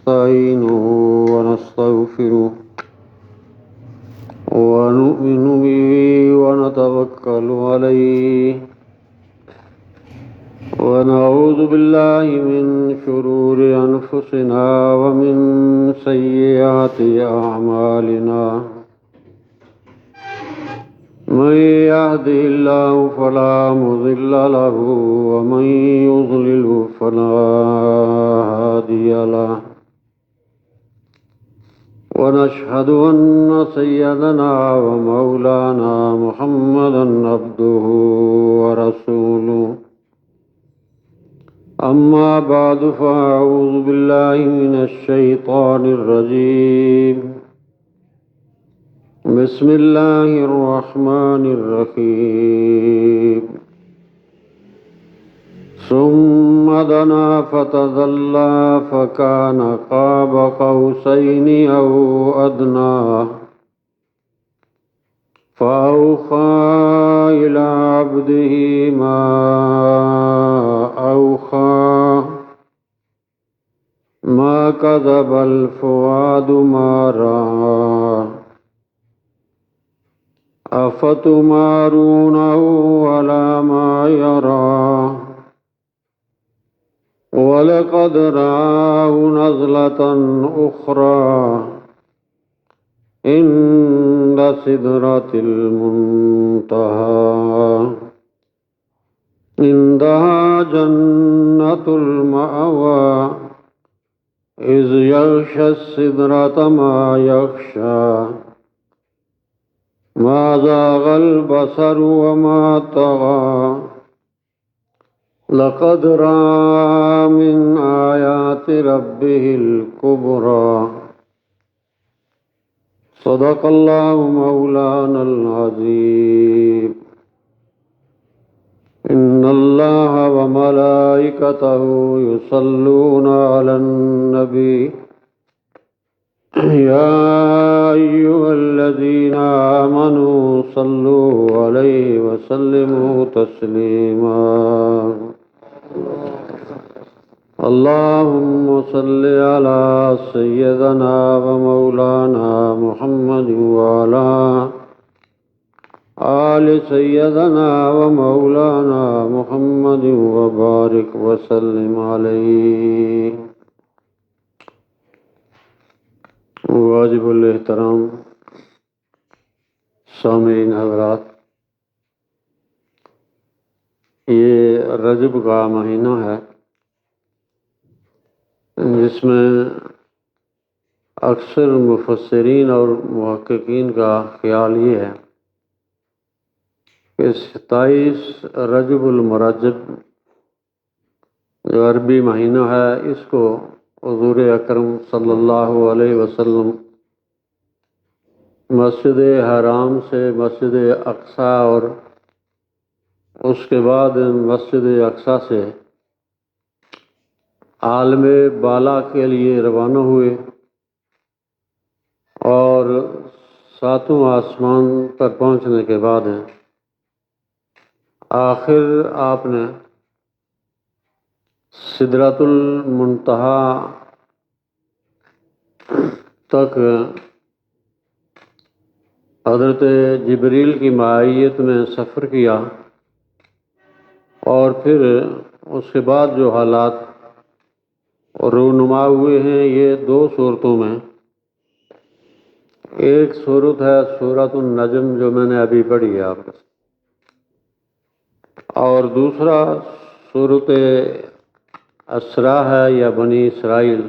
ونستعينه ونستغفره ونؤمن به ونتوكل عليه ونعوذ بالله من شرور أنفسنا ومن سيئات أعمالنا من يهده الله فلا مضل له ومن يضلل فلا هادي له ونشهد أن سيدنا ومولانا محمدا عبده ورسوله أما بعد فأعوذ بالله من الشيطان الرجيم بسم الله الرحمن الرحيم ثم دنا فتدلى فكان قاب قوسين أو أدنى فأوحى إلى عبده ما أوحى ما كذب الفؤاد ما رأى أفتمارونه على ما يرى ولقد رآه نزلة أخرى عند سدرة المنتهى عندها جنة المأوى إذ يغشى السدرة ما يغشى ما زاغ البصر وما طغى لقد رأى من آيات ربه الكبرى صدق الله مولانا العظيم إن الله وملائكته يصلون على النبي يا أيها الذين آمنوا صلوا عليه وسلموا تسليما اللهم صل على سيدنا ومولانا محمد وعلى آل سيدنا ومولانا محمد وبارك وسلم عليه. واجب الاحترام سامعین حضرات، یہ رجب کا مہینہ ہے جس میں اکثر مفسرین اور محققین کا خیال یہ ہے کہ 27 رجب المرجب جو عربی مہینہ ہے، اس کو حضور اکرم صلی اللہ علیہ وسلم مسجد حرام سے مسجد اقصی اور اس کے بعد مسجد اقصی سے عالم بالا کے لیے روانہ ہوئے اور 7واں آسمان پر پہنچنے کے بعد آخر آپ نے سدرۃ المنتہا تک حضرت جبریل کی معیت میں سفر کیا، اور پھر اس کے بعد جو حالات رونما ہوئے ہیں یہ 2 صورتوں میں، ایک صورت ہے سورۃ النجم جو میں نے ابھی پڑھی ہے آپ کو، اور دوسرا سورۃ اسراء ہے یا بنی اسرائیل،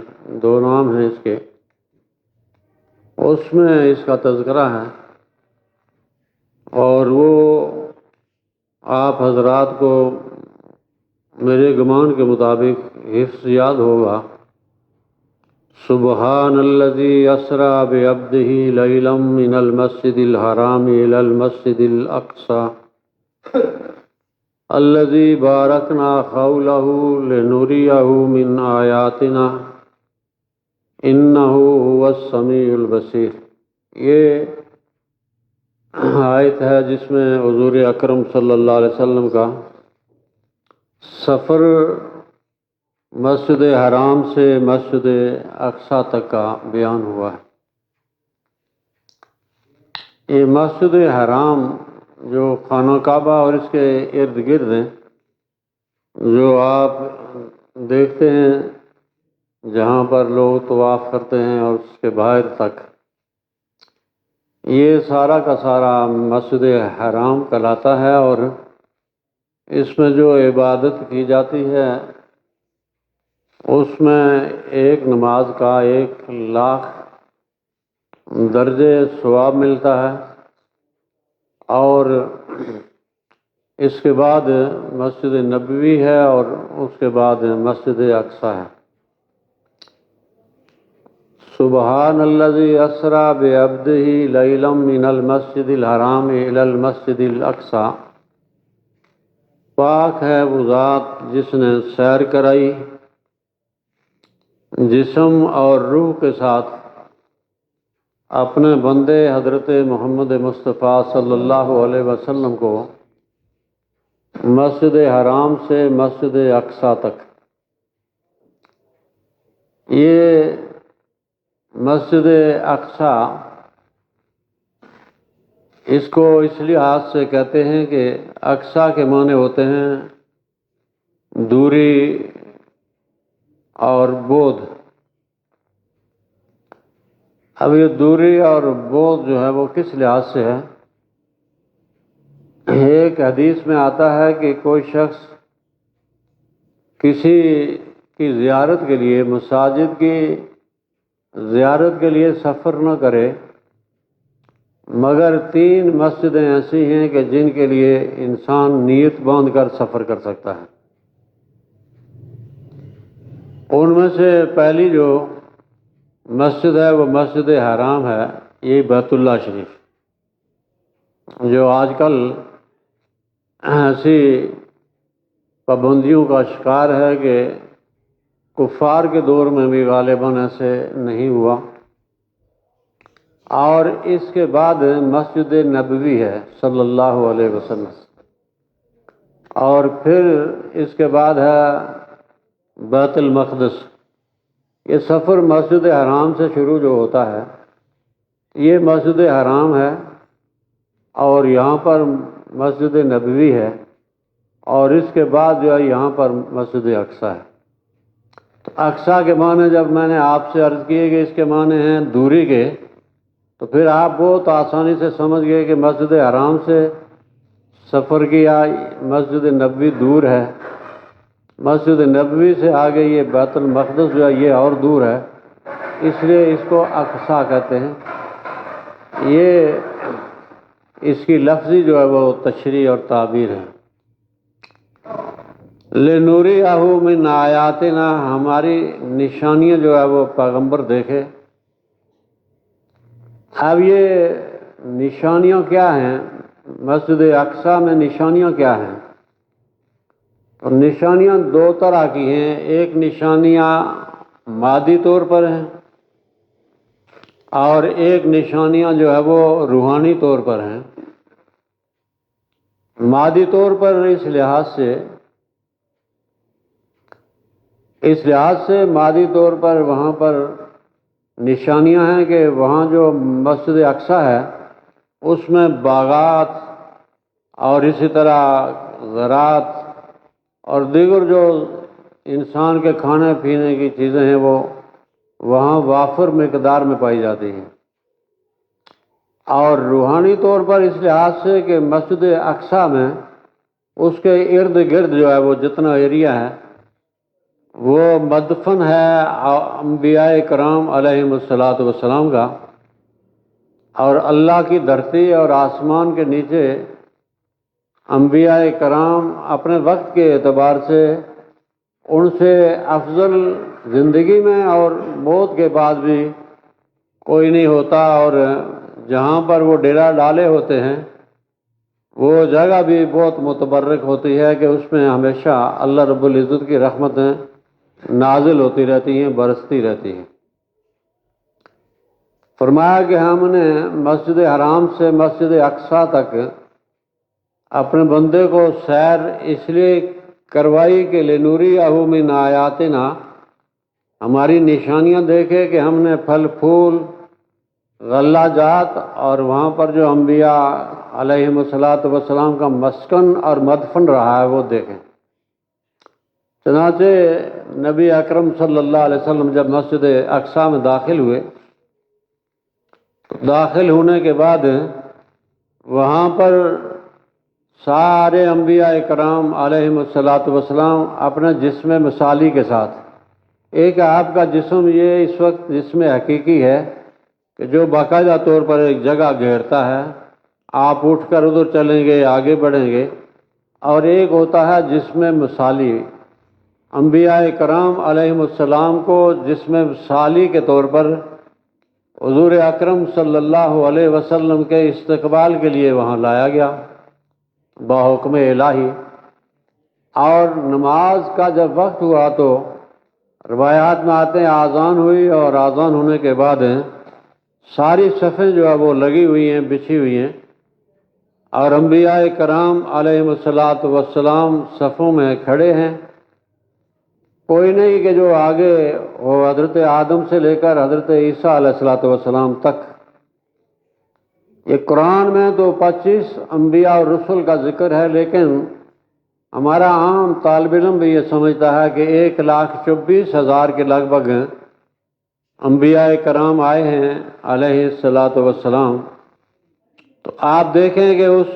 2 نام ہیں اس کے، اس میں اس کا تذکرہ ہے، اور وہ آپ حضرات کو میرے گمان کے مطابق حفظ یاد ہوگا۔ سبحان الذی اسریٰ بعبدہ لیلا من المسجد الحرام الی المسجد الاقصی الذی بارکنا حولہ لنریہ من آیاتنا انہ هو السمیع البصیر۔ یہ آیت ہے جس میں حضور اکرم صلی اللہ علیہ وسلم کا سفر مسجد حرام سے مسجد اقصی تک کا بیان ہوا ہے۔ یہ مسجد حرام جو خانہ کعبہ اور اس کے ارد گرد ہیں، جو آپ دیکھتے ہیں جہاں پر لوگ طواف کرتے ہیں اور اس کے باہر تک، یہ سارا کا سارا مسجد حرام کہلاتا ہے، اور اس میں جو عبادت کی جاتی ہے اس میں ایک نماز کا 1,00,000 درجے ثواب ملتا ہے، اور اس کے بعد مسجد نبوی ہے اور اس کے بعد مسجد اقصی ہے۔ سبحان الذی اسریٰ بعبدہ لیلا من المسجد الحرام الی المسجد الاقصی، پاک ہے وہ ذات جس نے سیر کرائی جسم اور روح کے ساتھ اپنے بندے حضرت محمد مصطفیٰ صلی اللہ علیہ وسلم کو مسجد حرام سے مسجد اقصی تک۔ یہ مسجد اقصی اس کو اس لحاظ سے کہتے ہیں کہ اقصی کے معنی ہوتے ہیں دوری اور بعد۔ اب یہ دوری اور بعد جو ہے وہ کس لحاظ سے ہے؟ ایک حدیث میں آتا ہے کہ کوئی شخص کسی کی زیارت کے لیے، مساجد کی زیارت کے لیے سفر نہ کرے، مگر 3 مسجدیں ایسی ہیں کہ جن کے لیے انسان نیت باندھ کر سفر کر سکتا ہے۔ ان میں سے پہلی جو مسجد ہے وہ مسجد حرام ہے، یہ بیت اللہ شریف، جو آج کل ایسی پابندیوں کا شکار ہے کہ کفار کے دور میں بھی غالباً ایسے نہیں ہوا۔ اور اس کے بعد مسجد نبوی ہے صلی اللہ علیہ وسلم، اور پھر اس کے بعد ہے بیت المقدس۔ یہ سفر مسجد حرام سے شروع جو ہوتا ہے، یہ مسجد حرام ہے، اور یہاں پر مسجد نبوی ہے، اور اس کے بعد جو ہے یہاں پر مسجد اقصی ہے۔ تو اقصی کے معنی جب میں نے آپ سے عرض کیے کہ اس کے معنی ہیں دوری کے، تو پھر آپ بہت آسانی سے سمجھ گئے کہ مسجد حرام سے سفر کیا، مسجد نبوی دور ہے، مسجد نبوی سے آگے یہ بیت المقدس جو ہے یہ اور دور ہے، اس لیے اس کو اقصی کہتے ہیں۔ یہ اس کی لفظی جو ہے وہ تشریح اور تعبیر ہے۔ لِنُرِیَہُ مِنْ آیاتنا، ہماری نشانیاں جو ہے وہ پیغمبر دیکھے۔ اب یہ نشانیاں کیا ہیں؟ مسجد اقصی میں نشانیاں کیا ہیں؟ تو نشانیاں 2 طرح کی ہیں، ایک نشانیاں مادی طور پر ہیں، اور ایک نشانیاں جو ہے وہ روحانی طور پر ہیں۔ مادی طور پر اس لحاظ سے مادی طور پر وہاں پر نشانیاں ہیں کہ وہاں جو مسجد اقصی ہے اس میں باغات اور اسی طرح زراعت اور دیگر جو انسان کے کھانے پینے کی چیزیں ہیں وہ وہاں وافر مقدار میں پائی جاتی ہیں۔ اور روحانی طور پر اس لحاظ سے کہ مسجد اقصی میں اس کے ارد گرد جو ہے وہ جتنا ایریا ہے وہ مدفن ہے انبیاء کرام علیہم السلام کا، اور اللہ کی دھرتی اور آسمان کے نیچے انبیاء کرام اپنے وقت کے اعتبار سے ان سے افضل زندگی میں اور موت کے بعد بھی کوئی نہیں ہوتا، اور جہاں پر وہ ڈیرا ڈالے ہوتے ہیں وہ جگہ بھی بہت متبرک ہوتی ہے کہ اس میں ہمیشہ اللہ رب العزت کی رحمتیں نازل ہوتی رہتی ہیں، برستی رہتی ہیں۔ فرمایا کہ ہم نے مسجد حرام سے مسجد اقصی تک اپنے بندے کو سیر اس لیے کروائی کہ لنوریہ من آیاتنا، ہماری نشانیاں دیکھے کہ ہم نے پھل پھول، غلہ جات اور وہاں پر جو انبیاء علیہم الصلاۃ والسلام کا مسکن اور مدفن رہا ہے وہ دیکھیں۔ چنانچہ نبی اکرم صلی اللہ علیہ وسلم جب مسجد اقصیٰ میں داخل ہوئے، داخل ہونے کے بعد وہاں پر سارے انبیاء کرام علیہم الصلاۃ والسلام اپنے جسم مثالی کے ساتھ، ایک آپ کا جسم یہ اس وقت جسم حقیقی ہے کہ جو باقاعدہ طور پر ایک جگہ گھیرتا ہے، آپ اٹھ کر ادھر چلیں گے، آگے بڑھیں گے، اور ایک ہوتا ہے جسم مثالی۔ انبیاء کرام علیہم السلام کو جسم مثالی کے طور پر حضور اکرم صلی اللہ علیہ وسلم کے استقبال کے لیے وہاں لایا گیا بحکم الہی۔ اور نماز کا جب وقت ہوا تو روایات میں آتے ہیں آذان ہوئی، اور آذان ہونے کے بعد ساری صفیں جو ہے وہ لگی ہوئی ہیں، بچھی ہوئی ہیں، اور انبیاء کرام علیہم الصلاۃ والسلام صفوں میں کھڑے ہیں۔ کوئی نہیں کہ جو آگے وہ حضرت آدم سے لے کر حضرت عیسیٰ علیہ الصلاۃ والسلام تک۔ یہ قرآن میں تو 25 انبیاء اور رسل کا ذکر ہے، لیکن ہمارا عام طالب علم بھی یہ سمجھتا ہے کہ 1,24,000 کے لگ بھگ انبیاء کرام آئے ہیں علیہ الصلاۃ والسلام۔ تو آپ دیکھیں کہ اس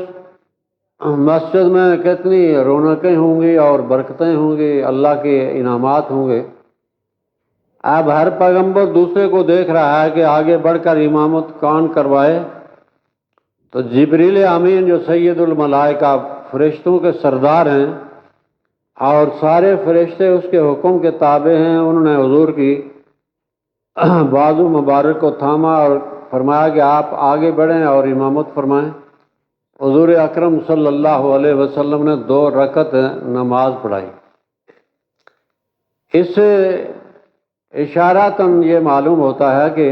مسجد میں کتنی رونقیں ہوں گی اور برکتیں ہوں گی، اللہ کے انعامات ہوں گے۔ اب ہر پیغمبر دوسرے کو دیکھ رہا ہے کہ آگے بڑھ کر امامت کون کروائے، تو جبریل امین جو سید الملائکہ فرشتوں کے سردار ہیں اور سارے فرشتے اس کے حکم کے تابع ہیں، انہوں نے حضور کی بازو مبارک کو تھاما اور فرمایا کہ آپ آگے بڑھیں اور امامت فرمائیں۔ حضور اکرم صلی اللہ علیہ وسلم نے 2 رکعت نماز پڑھائی۔ اس سے اشارتاً یہ معلوم ہوتا ہے کہ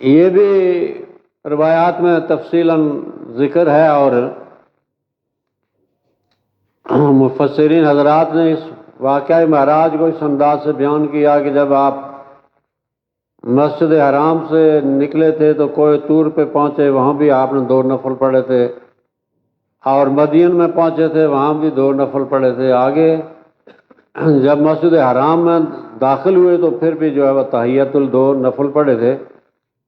یہ بھی روایات میں تفصیلاً ذکر ہے، اور مفسرین حضرات نے اس واقعہ معراج کو اس انداز سے بیان کیا کہ جب آپ مسجد حرام سے نکلے تھے تو کوہ طور پہ پہنچے، وہاں بھی آپ نے 2 نفل پڑھے تھے، اور مدین میں پہنچے تھے وہاں بھی 2 نفل پڑھے تھے۔ آگے جب مسجد حرام میں داخل ہوئے تو پھر بھی جو ہے وہ تحیۃ ال2 نفل پڑھے تھے،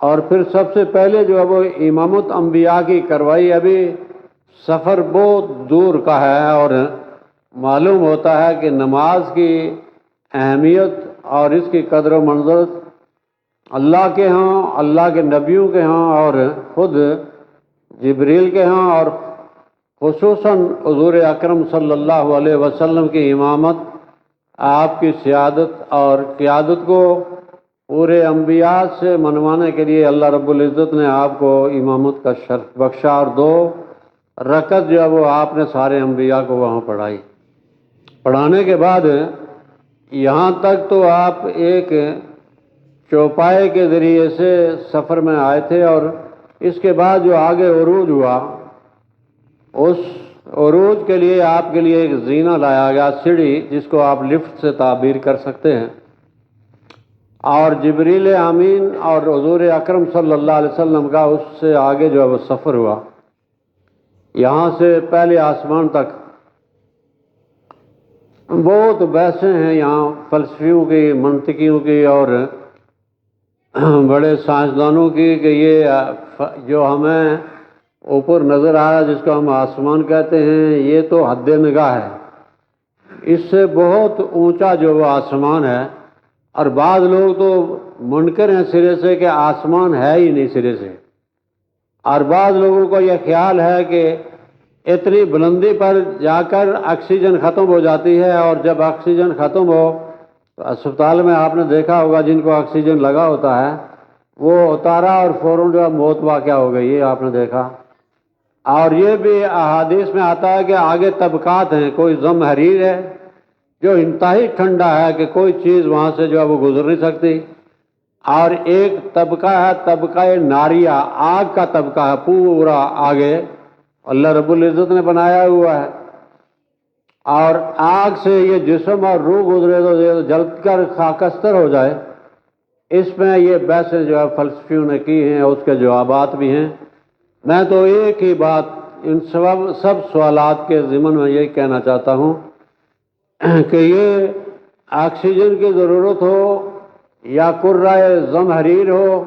اور پھر سب سے پہلے جو ہے وہ امامت انبیاء کی کروائی۔ ابھی سفر بہت دور کا ہے، اور معلوم ہوتا ہے کہ نماز کی اہمیت اور اس کی قدر و منزلت اللہ کے ہاں، اللہ کے نبیوں کے ہاں، اور خود جبریل کے ہاں، اور خصوصاً حضور اکرم صلی اللہ علیہ وسلم کی امامت، آپ کی سیادت اور قیادت کو پورے انبیاء سے منوانے کے لیے اللہ رب العزت نے آپ کو امامت کا شرف بخشا، اور 2 رکعت جو ہے وہ آپ نے سارے انبیاء کو وہاں پڑھائی۔ پڑھانے کے بعد یہاں تک تو آپ ایک چوپائے کے ذریعے سے سفر میں آئے تھے، اور اس کے بعد جو آگے عروج ہوا، اس عروج کے لیے آپ کے لیے ایک زینہ لایا گیا، سیڑھی جس کو آپ لفٹ سے تعبیر کر سکتے ہیں، اور جبریل امین اور حضور اکرم صلی اللہ علیہ وسلم کا اس سے آگے جو ہے وہ سفر ہوا، یہاں سے پہلے آسمان تک۔ بہت بحثیں ہیں یہاں فلسفیوں کی، منطقیوں کی، اور بڑے سائنسدانوں کی، کہ یہ جو ہمیں اوپر نظر آیا جس کو ہم آسمان کہتے ہیں، یہ تو حد نگاہ ہے، اس سے بہت اونچا جو وہ آسمان ہے، اور بعض لوگ تو منکر ہیں سرے سے کہ آسمان ہے ہی نہیں سرے سے، اور بعض لوگوں کو یہ خیال ہے کہ اتنی بلندی پر جا کر آکسیجن ختم ہو جاتی ہے، اور جب آکسیجن ختم ہو تو اسپتال میں آپ نے دیکھا ہوگا جن کو آکسیجن لگا ہوتا ہے وہ اتارا اور فوراً جو ہے موت واقع ہو گئی، یہ آپ نے دیکھا۔ اور یہ بھی احادیث میں آتا ہے کہ آگے طبقات ہیں، کوئی زمہریر ہے جو انتہائی ٹھنڈا ہے کہ کوئی چیز وہاں سے جو ہے وہ گزر نہیں سکتی، اور ایک طبقہ ہے طبقہ ناریہ، آگ کا طبقہ ہے پورا آگے اللہ رب العزت نے بنایا ہوا ہے، اور آگ سے یہ جسم اور روح گزرے تو یہ جل کر خاکستر ہو جائے، اس میں یہ بحثیں جو ہے فلسفیوں نے کی ہیں، اس کے جوابات بھی ہیں۔ میں تو ایک ہی بات ان سب سوالات کے ضمن میں یہی کہنا چاہتا ہوں کہ یہ آکسیجن کی ضرورت ہو یا کرۂ زمہریر ہو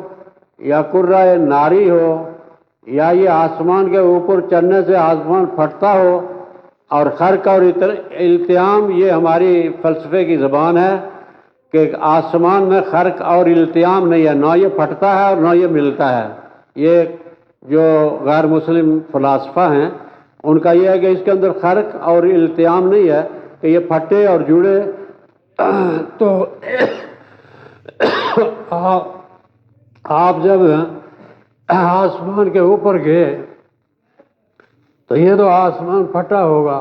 یا کرۂ ناری ہو یا یہ آسمان کے اوپر چڑھنے سے آسمان پھٹتا ہو اور خرق اور التیام، یہ ہماری فلسفے کی زبان ہے کہ آسمان میں خرق اور التیام نہیں ہے، نہ یہ پھٹتا ہے اور نہ یہ ملتا ہے۔ یہ جو غیر مسلم فلاسفہ ہیں ان کا یہ ہے کہ اس کے اندر خرق اور التیام نہیں ہے کہ یہ پھٹے اور جڑے۔ تو آپ جب آسمان کے اوپر گئے تو یہ تو آسمان پھٹا ہوگا،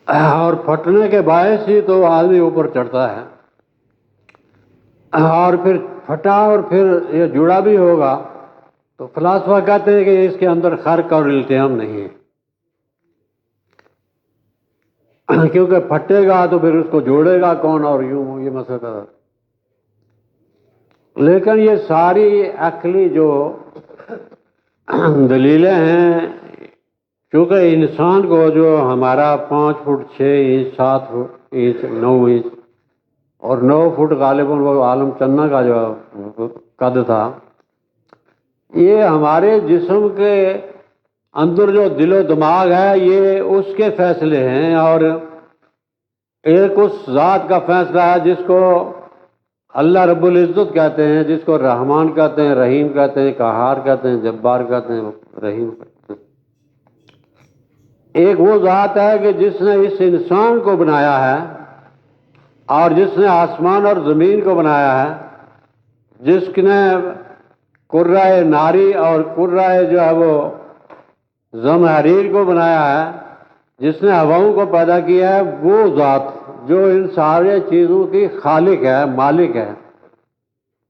اور پھٹنے کے باعث ہی تو آدمی اوپر چڑھتا ہے، اور پھر پھٹا اور پھر یہ جڑا بھی ہوگا۔ تو فلاسفہ کہتے ہیں کہ اس کے اندر خرق اور التیام نہیں ہے، کیونکہ پھٹے گا تو پھر اس کو جوڑے گا کون، اور یوں یہ مسئلہ ہے۔ لیکن یہ ساری عقلی جو دلیلیں ہیں، چونکہ انسان کو جو ہمارا 5 فٹ 6 انچ 7 انچ 9 انچ اور 9 فٹ غالباً وہ عالم چنا کا جو قد تھا، یہ ہمارے جسم کے اندر جو دل و دماغ ہے یہ اس کے فیصلے ہیں، اور ایک اس ذات کا فیصلہ ہے جس کو اللہ رب العزت کہتے ہیں، جس کو رحمان کہتے ہیں، رحیم کہتے ہیں، قہار کہتے ہیں، جبار کہتے ہیں، رحیم کہتے ہیں۔ ایک وہ ذات ہے کہ جس نے اس انسان کو بنایا ہے، اور جس نے آسمان اور زمین کو بنایا ہے، جس نے کرۂ ناری اور کرۂ جو ہے وہ زمہریر کو بنایا ہے، جس نے ہواؤں کو پیدا کیا ہے، وہ ذات جو ان سارے چیزوں کی خالق ہے، مالک ہے،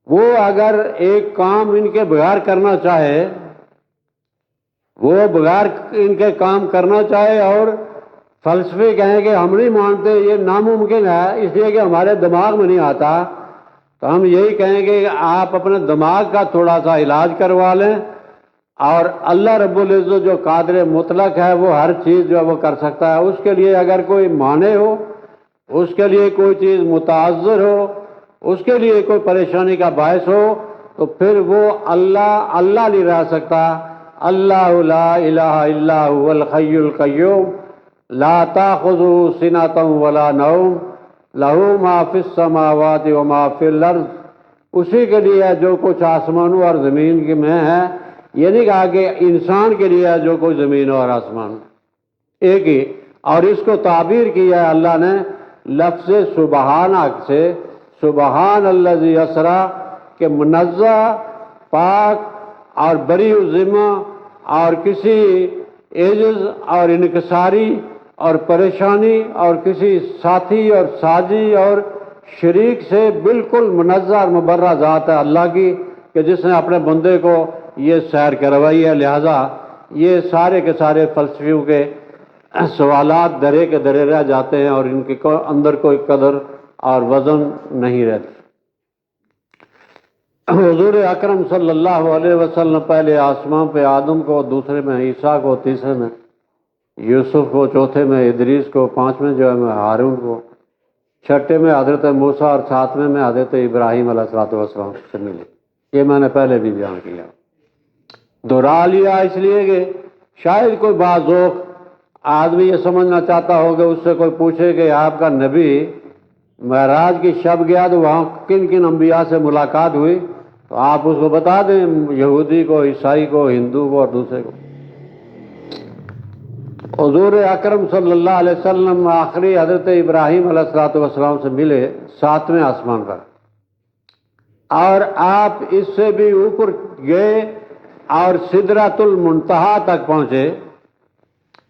وہ اگر ایک کام ان کے بغیر کرنا چاہے، وہ بغیر ان کے کام کرنا چاہے، اور فلسفے کہیں کہ ہم نہیں مانتے، یہ ناممکن ہے اس لیے کہ ہمارے دماغ میں نہیں آتا، تو ہم یہی کہیں گے کہ آپ اپنے دماغ کا تھوڑا سا علاج کروا لیں، اور اللہ رب العزت جو قادر مطلق ہے وہ ہر چیز جو ہے وہ کر سکتا ہے۔ اس کے لیے اگر کوئی مانع ہو، اس کے لیے کوئی چیز متعذر ہو، اس کے لیے کوئی پریشانی کا باعث ہو، تو پھر وہ اللہ نہیں رہ سکتا۔ اللہ لا الہ الا هو الحی القیوم لا تاخذہ سنۃ ولا نوم لہ ما فی السماوات وما فی الارض۔ اسی کے لیے ہے جو کچھ آسمانوں اور زمین میں ہے، یہ نہیں کہا کہ انسان کے لیے ہے جو کچھ زمین اور آسمان، ایک ہی۔ اور اس کو تعبیر کیا ہے اللہ نے لفظ سبحانک سے، سبحان الذی اسریٰ، کہ منزہ، پاک اور بری الذمہ، اور کسی عجز اور انکساری اور پریشانی اور کسی ساتھی اور ساجی اور شریک سے بالکل منزہ اور مبرہ ذات ہے اللہ کی، کہ جس نے اپنے بندے کو یہ سیر کروائی ہے۔ لہذا یہ سارے کے سارے فلسفیوں کے سوالات درے کے درے رہ جاتے ہیں، اور ان کے اندر کوئی قدر اور وزن نہیں رہتی۔ حضور اکرم صلی اللہ علیہ وسلم پہلے آسمان پہ آدم کو، دوسرے میں عیسیٰ کو، تیسرے میں یوسف کو، چوتھے میں ادریس کو، پانچویں جو ہے ہارون کو، چھٹے میں حضرت موسیٰ، اور ساتویں میں حضرت ابراہیم علیہ السلام سے ملے۔ یہ میں نے پہلے بھی بیان کیا، دہرا لیا اس لیے کہ شاید کوئی بعضوق آدمی یہ سمجھنا چاہتا ہو کہ اس سے کوئی پوچھے کہ آپ کا نبی معراج کی شب گیا تو وہاں کن کن انبیاء سے ملاقات ہوئی، تو آپ اس کو بتا دیں، یہودی کو، عیسائی کو، ہندو کو اور دوسرے کو۔ حضور اکرم صلی اللہ علیہ وسلم آخری حضرت ابراہیم علیہ السلام سے ملے 7ویں آسمان پر، اور آپ اس سے بھی اوپر گئے اور سدرۃ المنتہا تک پہنچے۔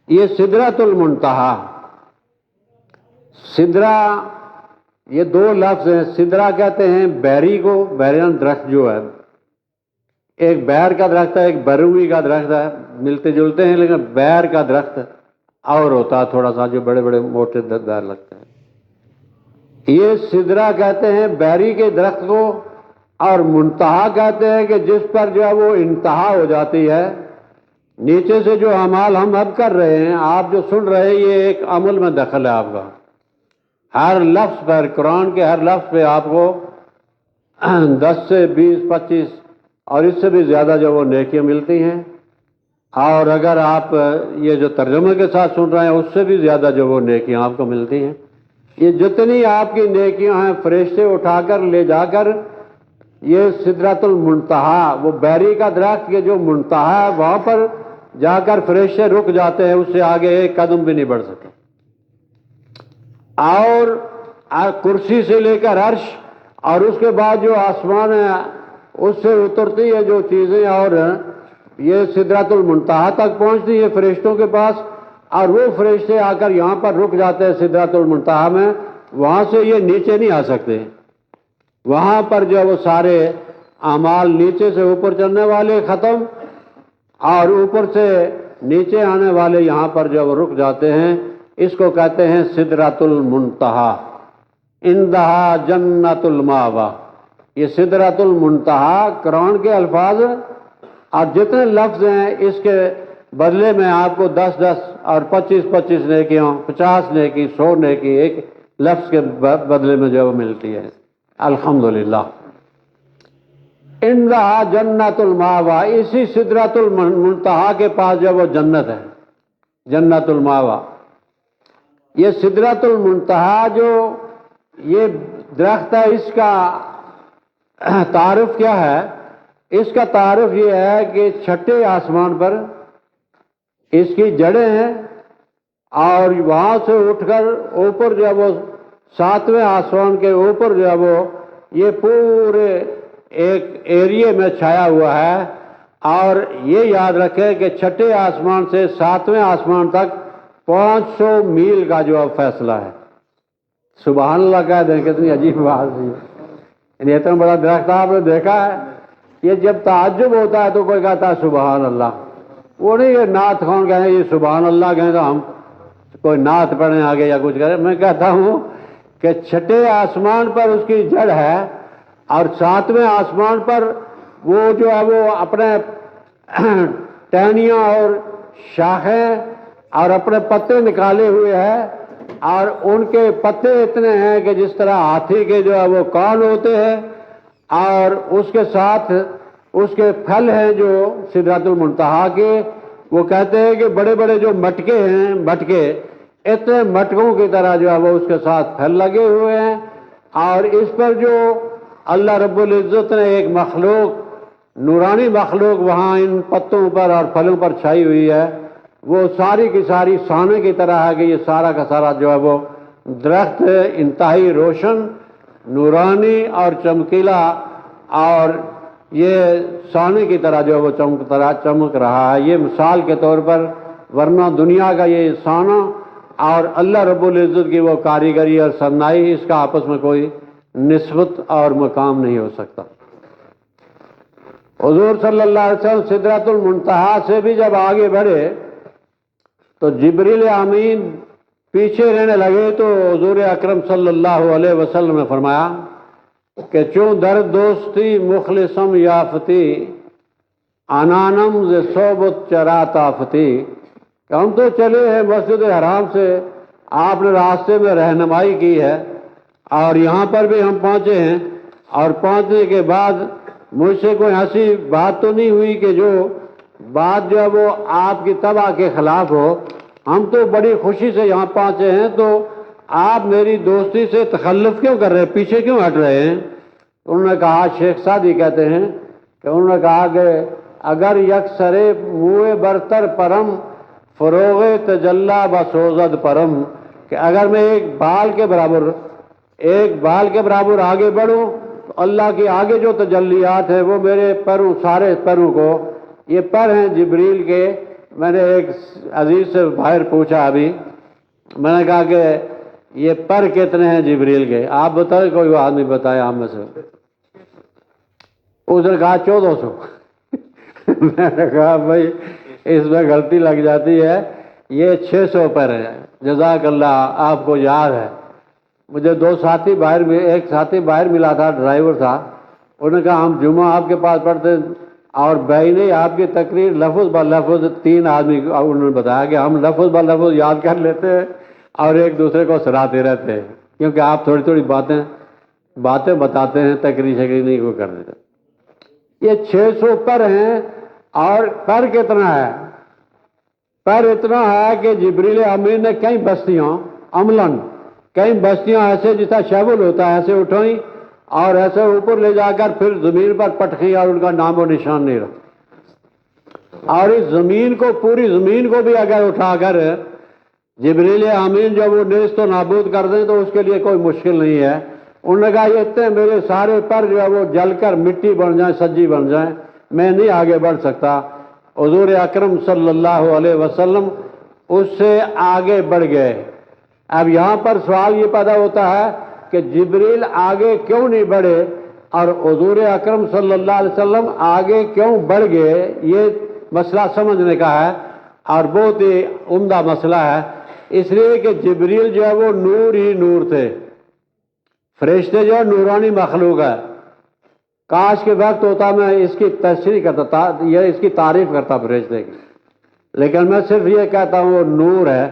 یہ سدرۃ المنتہا، سدرہ، یہ 2 لفظ ہیں۔ سدرہ کہتے ہیں بیری کو، بیرین درخت جو ہے، ایک بیر کا درخت ہے، ایک بروی کا درخت ہے، ملتے جلتے ہیں، لیکن بیر کا درخت اور ہوتا ہے تھوڑا سا، جو بڑے بڑے موٹے بیر لگتے ہیں۔ یہ سدرا کہتے ہیں بیری کے درخت کو، اور منتہا کہتے ہیں کہ جس پر جو ہے وہ انتہا ہو جاتی ہے۔ نیچے سے جو اعمال ہم اب کر رہے ہیں، آپ جو سن رہے ہیں، یہ ایک عمل میں دخل ہے آپ کا۔ ہر لفظ پر، قرآن کے ہر لفظ پہ آپ کو 10 سے 20 25 اور اس سے بھی زیادہ جو وہ نیکیاں ملتی ہیں، اور اگر آپ یہ جو ترجمے کے ساتھ سن رہے ہیں اس سے بھی زیادہ جو وہ نیکیاں آپ کو ملتی ہیں۔ یہ جتنی آپ کی نیکیاں ہیں فرشتے اٹھا کر لے جا کر یہ سدرۃ المنتہا، وہ بیری کا درخت کے جو منتہا ہے وہاں پر جا کر فرشتے رک جاتے ہیں، اس سے آگے ایک قدم بھی نہیں بڑھ سکتے۔ اور کرسی سے لے کر عرش، اور اس کے بعد جو آسمان ہے اس سے اترتی ہے جو چیزیں، اور یہ سدرۃ المنتہا تک پہنچتی ہے فرشتوں کے پاس، اور وہ فرشتے آ کر یہاں پر رک جاتے ہیں سدرۃ المنتہا میں، وہاں سے یہ نیچے نہیں آ سکتے۔ وہاں پر جو وہ سارے اعمال نیچے سے اوپر چلنے والے ختم، اور اوپر سے نیچے آنے والے یہاں پر جو وہ رک جاتے ہیں۔ اس کو کہتے ہیں سدرۃ المنتہا، عندہا جنت المأویٰ۔ یہ سدرۃ المنتہا قرآن کے الفاظ، اور جتنے لفظ ہیں اس کے بدلے میں آپ کو 10 اور 25 نیکیاں، 50 نیکی، 100 نیکی ایک لفظ کے بدلے میں جو ملتی ہے۔ الحمدللہ۔ عندہا جنت المأویٰ، اسی سدرۃ المنتہا کے پاس جو وہ جنت ہے، جنت المأویٰ۔ یہ سدرۃ المنتہا جو یہ درخت ہے، اس کا تعارف کیا ہے؟ اس کا تعارف یہ ہے کہ چھٹے آسمان پر اس کی جڑیں ہیں، اور وہاں سے اٹھ کر اوپر جو ہے وہ 7ویں آسمان کے اوپر جو ہے وہ یہ پورے ایک ایریے میں چھایا ہوا ہے۔ اور یہ یاد رکھیں کہ چھٹے آسمان سے 7ویں آسمان تک 500 میل کا جو فاصلہ ہے۔ سبحان اللہ کہہ دیں، کتنی عجیب بات ہے۔ یعنی اتنا بڑا درخت آپ نے دیکھا ہے؟ یہ جب تعجب ہوتا ہے تو کوئی کہتا ہے سبحان اللہ، وہ نہیں یہ نعت خوان کہیں یہ سبحان اللہ کہیں تو ہم کوئی نعت پڑھیں آگے یا کچھ کریں۔ میں کہتا ہوں کہ چھٹے آسمان پر اس کی جڑ ہے، اور 7ویں آسمان پر وہ جو ہے وہ اپنے ٹہنیاں اور شاخیں اور اپنے پتے نکالے ہوئے ہیں، اور ان کے پتے اتنے ہیں کہ جس طرح ہاتھی کے جو ہے وہ کان ہوتے ہیں، اور اس کے ساتھ اس کے پھل ہیں جو سدرۃ المنتہا کے، وہ کہتے ہیں کہ بڑے بڑے جو مٹکے ہیں، مٹکے اتنے مٹکوں کی طرح جو ہے وہ اس کے ساتھ پھل لگے ہوئے ہیں۔ اور اس پر جو اللہ رب العزت نے ایک مخلوق، نورانی مخلوق وہاں ان پتوں پر اور پھلوں پر چھائی ہوئی ہے، وہ ساری کی ساری سانے کی طرح ہے کہ یہ سارا کا سارا جو ہے وہ درخت انتہائی روشن، نورانی اور چمکیلا، اور یہ سانے کی طرح جو ہے وہ چمک رہا ہے۔ یہ مثال کے طور پر، ورنہ دنیا کا یہ سانہ اور اللہ رب العزت کی وہ کاریگری اور صنائی، اس کا آپس میں کوئی نسبت اور مقام نہیں ہو سکتا۔ حضور صلی اللہ علیہ وسلم سدرۃ المنتہا سے بھی جب آگے بڑھے تو جبریل امین پیچھے رہنے لگے، تو حضور اکرم صلی اللہ علیہ وسلم نے فرمایا کہ چون در دوستی مخلصم یافتی، انانم ز صحبت چرا تافتی، کہ ہم تو چلے ہیں مسجد حرام سے، آپ نے راستے میں رہنمائی کی ہے، اور یہاں پر بھی ہم پہنچے ہیں، اور پہنچنے کے بعد مجھ سے کوئی ایسی بات تو نہیں ہوئی کہ جو بات جو ہے وہ آپ کی طبع کے خلاف ہو۔ ہم تو بڑی خوشی سے یہاں پہنچے ہیں، تو آپ میری دوستی سے تخلف کیوں کر رہے ہیں، پیچھے کیوں ہٹ رہے ہیں؟ انہوں نے کہا، شیخ سعدی کہتے ہیں کہ انہوں نے کہا کہ اگر یکسر موئے برتر پرم فروغ تجلا بسوزد پرم، کہ اگر میں ایک بال کے برابر آگے بڑھوں تو اللہ کی آگے جو تجلیات ہیں وہ میرے پروں، سارے پروں کو، یہ پر ہیں جبریل کے۔ میں نے ایک عزیز سے باہر پوچھا ابھی، میں نے کہا کہ یہ پر کتنے ہیں جبریل کے، آپ بتائیں، کوئی آدمی بتائے آپ میں سے؟ اس نے کہا 1400۔ میں نے کہا بھائی اس میں غلطی لگ جاتی ہے، یہ 600 پر ہے، جزاک اللہ آپ کو یاد ہے۔ مجھے دو ساتھی باہر میں، ایک ساتھی باہر ملا تھا، ڈرائیور تھا، انہوں نے کہا ہم جمعہ آپ کے پاس پڑھتے، اور بھائی نے آپ کی تقریر لفظ بہ لفظ 3 آدمی کو انہوں نے بتایا کہ ہم لفظ بہ لفظ یاد کر لیتے ہیں اور ایک دوسرے کو سناتے رہتے ہیں، کیونکہ آپ تھوڑی تھوڑی باتیں بتاتے ہیں، تقریر شکری نہیں کو کر دیتے۔ یہ 600 پر ہیں، اور پر کتنا ہے؟ پر اتنا ہے کہ جبریل امین نے کئی بستیاں عملاً، کئی بستیاں ایسے جیسا شیبل ہوتا ہے ایسے اٹھائیں اور ایسے اوپر لے جا کر پھر زمین پر پٹکی اور ان کا نام و نشان نہیں رہا۔ اور اس زمین کو، پوری زمین کو بھی اگر اٹھا کر جبریل امین جب وہ نیست و نابود کر دیں تو اس کے لیے کوئی مشکل نہیں ہے۔ انہوں نے کہا یہ اتنے میرے سارے پر جو ہے وہ جل کر مٹی بن جائیں، سجی بن جائیں، میں نہیں آگے بڑھ سکتا۔ حضور اکرم صلی اللہ علیہ وسلم اس سے آگے بڑھ گئے۔ اب یہاں پر سوال یہ پیدا ہوتا ہے کہ جبریل آگے کیوں نہیں بڑھے اور حضور اکرم صلی اللہ علیہ وسلم آگے کیوں بڑھ گئے؟ یہ مسئلہ سمجھنے کا ہے اور بہت ہی عمدہ مسئلہ ہے، اس لیے کہ جبریل جو ہے وہ نور ہی نور تھے۔ فرشتے جو ہے نورانی مخلوق ہے۔ کاش کے وقت ہوتا میں اس کی تشریح کرتا، یہ اس کی تعریف کرتا فرشتے کی، لیکن میں صرف یہ کہتا ہوں وہ نور ہے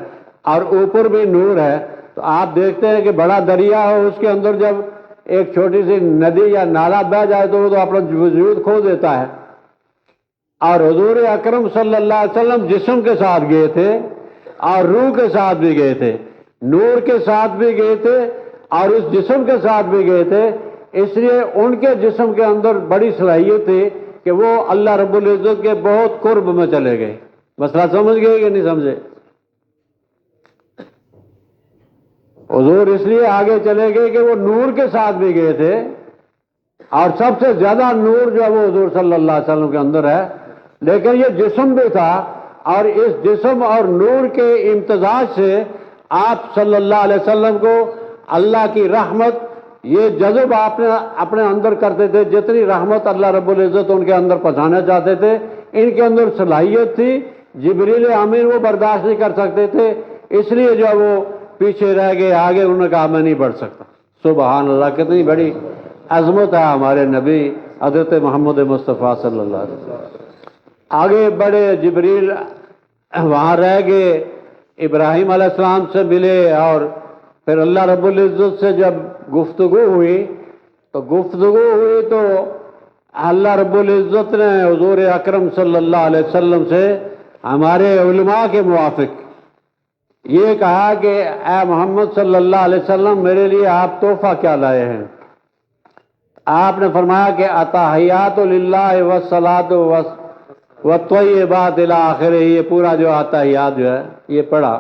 اور اوپر بھی نور ہے۔ تو آپ دیکھتے ہیں کہ بڑا دریا ہو، اس کے اندر جب ایک چھوٹی سی ندی یا نالا بہ جائے تو وہ تو اپنا وجود کھو دیتا ہے، اور حضور اکرم صلی اللہ علیہ وسلم جسم کے ساتھ گئے تھے اور روح کے ساتھ بھی گئے تھے، نور کے ساتھ بھی گئے تھے اور اس جسم کے ساتھ بھی گئے تھے، اس لیے ان کے جسم کے اندر بڑی صلاحیت تھی کہ وہ اللہ رب العزت کے بہت قرب میں چلے گئے۔ مسئلہ سمجھ گئے کہ نہیں سمجھے؟ حضور اس لیے آگے چلے گئے کہ وہ نور کے ساتھ بھی گئے تھے، اور سب سے زیادہ نور جو ہے وہ حضور صلی اللہ علیہ وسلم کے اندر ہے، لیکن یہ جسم بھی تھا، اور اس جسم اور نور کے امتزاج سے آپ صلی اللہ علیہ وسلم کو اللہ کی رحمت، یہ جذب آپ نے اپنے اندر کرتے تھے، جتنی رحمت اللہ رب العزت ان کے اندر پہنچانا چاہتے تھے، ان کے اندر صلاحیت تھی۔ جبریل امین وہ برداشت نہیں کر سکتے تھے، اس لیے جو وہ پیچھے رہ گئے، آگے انہوں نے کہا میں نہیں بڑھ سکتا۔ سبحان اللہ، کتنی بڑی عظمت ہے ہمارے نبی حضرت محمد مصطفیٰ صلی اللہ علیہ وسلم۔ آگے بڑھے جبریل، وہاں رہ گئے، ابراہیم علیہ السلام سے ملے، اور پھر اللہ رب العزت سے جب گفتگو ہوئی تو اللہ رب العزت نے حضور اکرم صلی اللہ علیہ وسلم سے ہمارے علماء کے موافق یہ کہا کہ اے محمد صلی اللہ علیہ وسلم، میرے لیے آپ تحفہ کیا لائے ہیں؟ آپ نے فرمایا کہ اتحیات للہ والصلاۃ والطیبات الی آخرہ، یہ پورا جو اتحیات جو ہے یہ پڑھا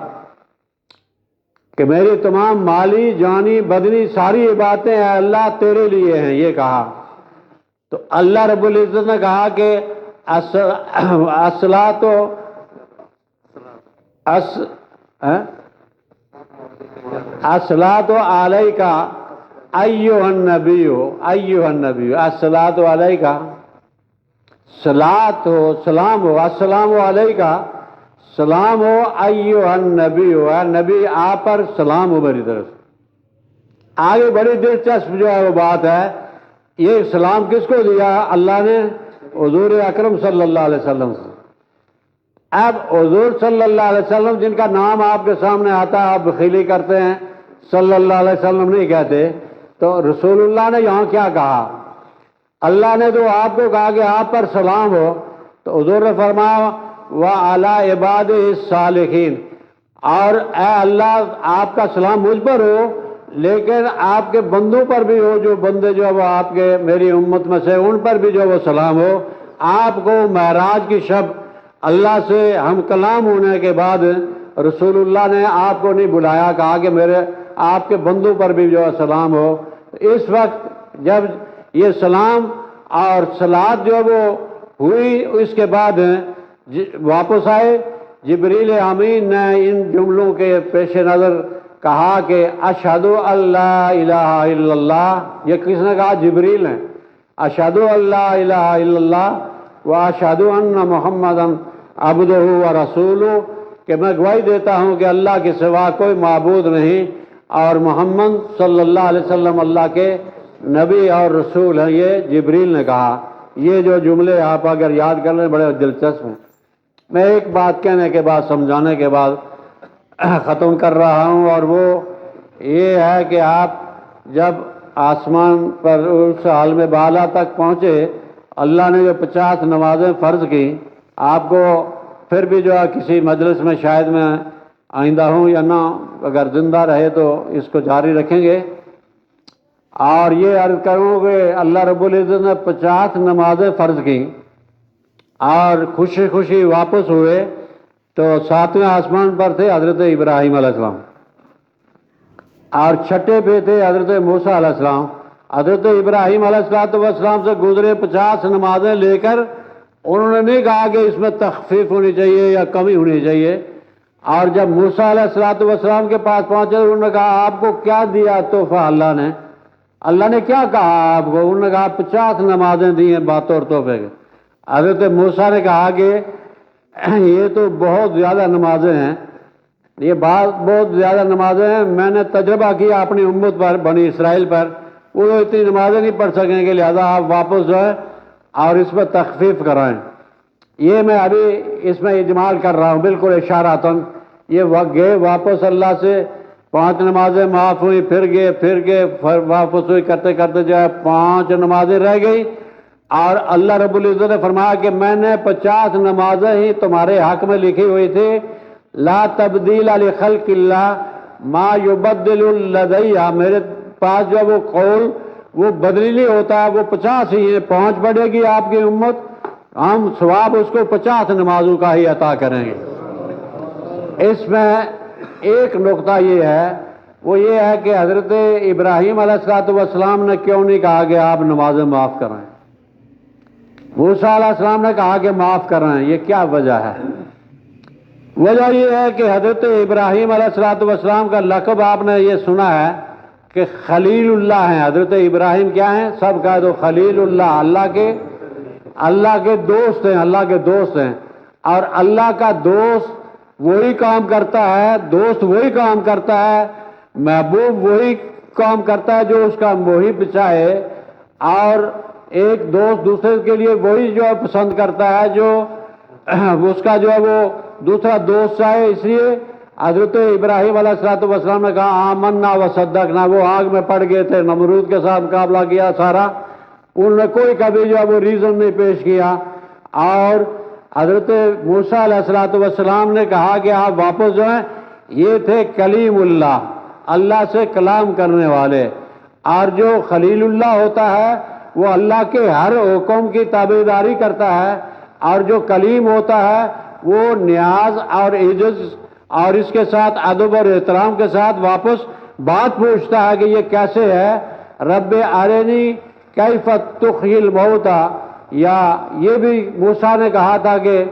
کہ میری تمام مالی جانی بدنی ساری عبادتیں اے اللہ تیرے لیے ہیں، یہ کہا۔ تو اللہ رب العزت نے کہا کہ الصلاۃ علیک ایھا النبی، ایھا النبی، الصلاۃ علیک، صلاۃ ہو، سلام ہو، السلام علیک، سلام ہو، ایھا النبی، اے نبی آپ پر سلام ہو میری طرف۔ آگے بڑی دلچسپ جو ہے وہ بات ہے، یہ سلام کس کو دیا؟ اللہ نے حضور اکرم صلی اللہ علیہ وسلم سے۔ اب حضور صلی اللہ علیہ وسلم جن کا نام آپ کے سامنے آتا ہے، آپ بخیلی کرتے ہیں، صلی اللہ علیہ وسلم نہیں کہتے، تو رسول اللہ نے یہاں کیا کہا؟ اللہ نے تو آپ کو کہا کہ آپ پر سلام ہو، تو حضور نے فرمایا وَعَلَىٰ عِبَادِهِ الصَّالِحِينَ، اور اے اللہ آپ کا سلام مجھ پر ہو، لیکن آپ کے بندوں پر بھی ہو، جو بندے جو وہ آپ کے میری امت میں سے، ان پر بھی جو وہ سلام ہو۔ آپ کو معراج کی شب اللہ سے ہم کلام ہونے کے بعد رسول اللہ نے آپ کو نہیں بلایا، کہا کہ میرے آپ کے بندوں پر بھی جو ہے سلام ہو۔ اس وقت جب یہ سلام اور صلات جو وہ ہوئی، اس کے بعد واپس آئے، جبریل امین نے ان جملوں کے پیش نظر کہا کہ اشہد ان لا الہ الا اللہ۔ یہ کس نے کہا؟ جبریل نے۔ اشہد ان لا الہ الا اللہ واشہدو ان محمدا عبدہ و رسولہ، کہ میں گواہی دیتا ہوں کہ اللہ کے سوا کوئی معبود نہیں اور محمد صلی اللہ علیہ وسلم اللہ کے نبی اور رسول ہیں۔ یہ جبریل نے کہا۔ یہ جو جملے آپ اگر یاد کر لیں بڑے دلچسپ ہیں۔ میں ایک بات کہنے کے بعد سمجھانے کے بعد ختم کر رہا ہوں، اور وہ یہ ہے کہ آپ جب آسمان پر اس عالم بالا تک پہنچے، اللہ نے جو 50 نمازیں فرض کی، آپ کو پھر بھی جو ہے کسی مجلس میں شاید میں آئندہ ہوں یا نہ، اگر زندہ رہے تو اس کو جاری رکھیں گے، اور یہ عرض کروں کہ اللہ رب العزت نے 50 نمازیں فرض کی اور خوشی خوشی واپس ہوئے تو 7ویں آسمان پر تھے حضرت ابراہیم علیہ السلام، اور چھٹے پہ تھے حضرت موسیٰ علیہ السلام۔ حضرت ابراہیم علیہ السلام سے گزرے 50 نمازیں لے کر، انہوں نے نہیں کہا کہ اس میں تخفیف ہونی چاہیے یا کمی ہونی چاہیے، اور جب موسیٰ علیہ السلام کے پاس پہنچے انہوں نے کہا آپ کو کیا دیا تحفہ اللہ نے کیا کہا آپ کو؟ انہوں نے کہا 50 نمازیں دی ہیں بطور تحفے کے۔ حضرت موسیٰ نے کہا کہ یہ تو بہت زیادہ نمازیں ہیں، یہ بہت زیادہ نمازیں ہیں، میں نے تجربہ کیا اپنی امت پر، بنی اسرائیل پر، وہ اتنی نمازیں نہیں پڑھ سکیں گے، لہذا آپ واپس جو ہے اور اس میں تخفیف کرائیں۔ یہ میں ابھی اس میں اجمال کر رہا ہوں، بالکل اشاراتن۔ یہ گئے واپس، اللہ سے 5 نمازیں معاف ہوئی، پھر گئے واپس ہوئی، کرتے کرتے جو ہے 5 نمازیں رہ گئی، اور اللہ رب العزت نے فرمایا کہ میں نے 50 نمازیں ہی تمہارے حق میں لکھی ہوئی تھی، لا تبدیل لخلق اللہ ما یبدل لدیہ، میرے پاس جو وہ قول وہ بدلی نہیں ہوتا، وہ 50 ہی ہے، پہنچ پڑے گی آپ کی امت، ہم ثواب اس کو 50 نمازوں کا ہی عطا کریں گے۔ اس میں ایک نقطہ یہ ہے، وہ یہ ہے کہ حضرت ابراہیم علیہ السلام نے کیوں نہیں کہا کہ آپ نمازیں معاف کرائیں؟ موسیٰ علیہ السلام نے کہا کہ معاف کرائیں، یہ کیا وجہ ہے؟ وجہ یہ ہے کہ حضرت ابراہیم علیہ السلام کا لقب آپ نے یہ سنا ہے کہ خلیل اللہ ہیں۔ حضرت ابراہیم کیا ہیں؟ سب کہہ دو خلیل اللہ، اللہ کے دوست ہیں، اللہ کے دوست ہیں، اور اللہ کا دوست وہی کام کرتا ہے، دوست وہی کام کرتا ہے، محبوب وہی کام کرتا ہے جو اس کا محب چاہے، اور ایک دوست دوسرے کے لیے وہی جو ہے پسند کرتا ہے جو اس کا جو ہے وہ دوسرا دوست چاہے۔ اس لیے حضرت ابراہیم علیہ السلام نے کہا آمنا و صدقنا، وہ آگ میں پڑ گئے تھے، نمرود کے ساتھ مقابلہ کیا سارا، انہوں نے کوئی کبھی جو ہے وہ ریزن نہیں پیش کیا، اور حضرت موسیٰ علیہ السلام نے کہا کہ آپ واپس جو ہیں، یہ تھے کلیم اللہ، اللہ سے کلام کرنے والے، اور جو خلیل اللہ ہوتا ہے وہ اللہ کے ہر حکم کی تابعداری کرتا ہے، اور جو کلیم ہوتا ہے وہ نیاز اور عجز اور اس کے ساتھ ادب اور احترام کے ساتھ واپس بات پوچھتا ہے کہ یہ کیسے ہے، رب ارنی کیف تحیی الموتى، یا یہ بھی موسیٰ نے کہا تھا کہ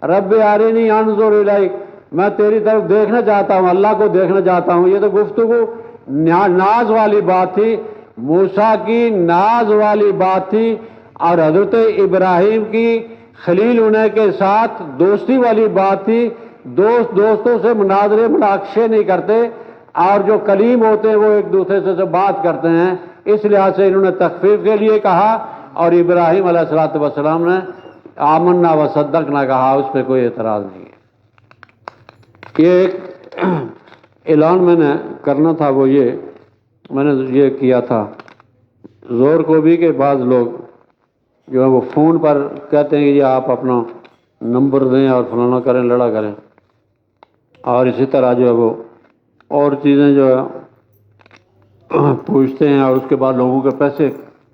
رب ارنی انظر الیک، میں تیری طرف دیکھنا چاہتا ہوں، اللہ کو دیکھنا چاہتا ہوں۔ یہ تو گفتگو ناز والی بات تھی، موسیٰ کی ناز والی بات تھی، اور حضرت ابراہیم کی خلیل ہونے کے ساتھ دوستی والی بات تھی۔ دوستوں سے مناظرے مناقشے نہیں کرتے، اور جو کلیم ہوتے ہیں وہ ایک دوسرے سے بات کرتے ہیں، اس لحاظ سے انہوں نے تخفیف کے لیے کہا، اور ابراہیم علیہ السلام نے آمنا و صدقنا کہا، اس پہ کوئی اعتراض نہیں ہے۔ یہ ایک اعلان میں نے کرنا تھا، وہ یہ میں نے یہ کیا تھا زور کو بھی کہ بعض لوگ جو ہے وہ فون پر کہتے ہیں کہ یہ آپ اپنا نمبر دیں اور فلانا کریں، لڑا کریں، اور اسی طرح جو ہے وہ اور چیزیں جو ہے پوچھتے ہیں، اور اس کے بعد لوگوں کے پیسے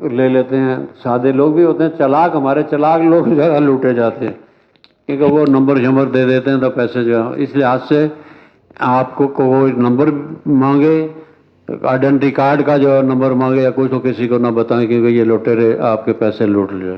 لے لیتے ہیں۔ سادے لوگ بھی ہوتے ہیں، چلاک، ہمارے چلاک لوگ جو ہے لوٹے جاتے ہیں، کیونکہ وہ نمبر شمبر دے دیتے ہیں تو پیسے جو ہے، اس لحاظ سے آپ کو کوئی نمبر مانگے، آئیڈینٹی کارڈ کا جو نمبر مانگے یا کچھ، تو کسی کو نہ بتائیں، کیونکہ یہ لوٹے رہے آپ کے پیسے لوٹ لے۔